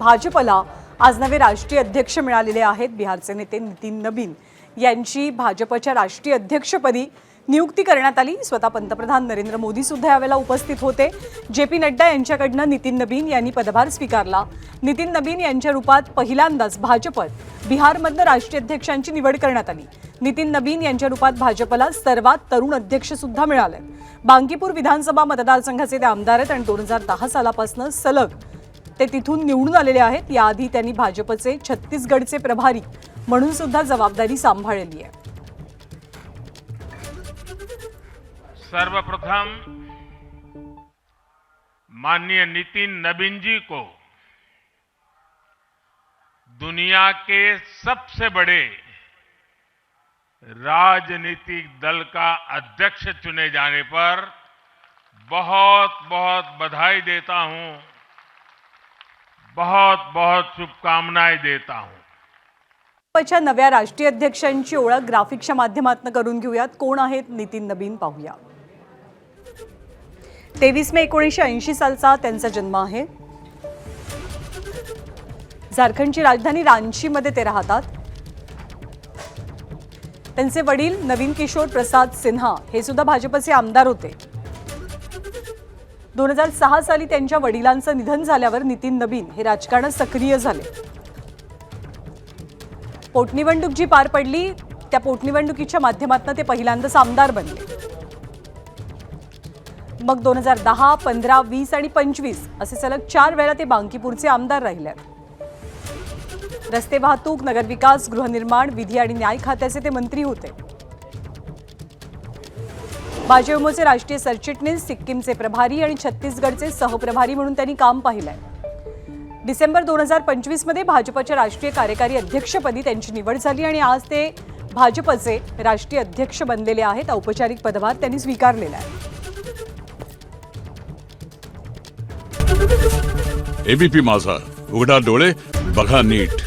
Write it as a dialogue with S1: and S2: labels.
S1: भाजपला आज नवे राष्ट्रीय अध्यक्ष मिळालेले आहेत। बिहारचे नेते नितीन नबीन यांची भाजपच्या राष्ट्रीय अध्यक्षपदी नियुक्ती करण्यात आली। स्वतः पंतप्रधान नरेंद्र मोदी सुद्धा यावेळेला उपस्थित होते। जे.पी. नड्डा यांच्याकडून नितीन नबीन यांनी पदभार स्वीकारला। नितीन नबीन यांच्या रूपात पहिल्यांदाच भाजपत बिहारमधून राष्ट्रीय अध्यक्षांची निवड करण्यात आली। नितीन नबीन यांच्या रूपात भाजपला सर्वात तरुण अध्यक्ष सुद्धा मिळाले। बांकीपूर विधानसभा मतदारसंघाचे ते आमदार आहेत आणि 2010 सालापासून सलग ते तिथून निवडून आलेले आहेत। याआधी त्यांनी भाजपचे छत्तीसगडचे प्रभारी म्हणून सुद्धा जबाबदारी सांभाळली आहे।
S2: सर्वप्रथम माननीय नितिन नबीन जी को दुनिया के सबसे बड़े राजनीतिक दल का अध्यक्ष चुने जाने पर बहुत बहुत बधाई देता हूं, बहुत बहुत शुभकामनाएं देता हूं।
S1: भाजपच्या नव्या राष्ट्रीय अध्यक्षांची ओळख ग्राफिक्सच्या माध्यमातून करून घेऊयात। कोण आहेत नितीन नबीन पाहूया। 23 मे 1980 सालचा त्यांचा जन्म आहे। झारखंडची राजधानी रांचीमध्ये ते राहतात। त्यांचे वडील नवीन किशोर प्रसाद सिन्हा हे सुद्धा भाजपचे आमदार होते। 2006 साली त्यांच्या वडिलांचं निधन झाल्यावर नितीन नबीन हे राजकारणात सक्रिय झाले। पोटनिवडणूक जी पार पडली त्या पोटनिवडणुकीच्या माध्यमातून ते पहिल्यांदाच आमदार बनले। मग 2010, 15, 20 आणि 25 असे सलग 4 वेळा ते बांकीपूरचे आमदार राहिले। रस्ते वाहतूक, नगरविकास, गृहनिर्माण, विधी आणि न्याय खात्याचे ते मंत्री होते। भाजपचे राष्ट्रीय सरचिटणीस, सिक्कीमचे प्रभारी आणि छत्तीसगडचे सहप्रभारी म्हणून त्यांनी काम पाहिलंय। डिसेंबर 2025 मध्ये भाजपच्या राष्ट्रीय कार्यकारी अध्यक्षपदी त्यांची निवड झाली आणि आज ते भाजपचे राष्ट्रीय अध्यक्ष बनलेले आहेत। औपचारिक पदभार त्यांनी स्वीकारलेला आहे।
S3: एबीपी माझा, उघडा डोळे बघा नीट।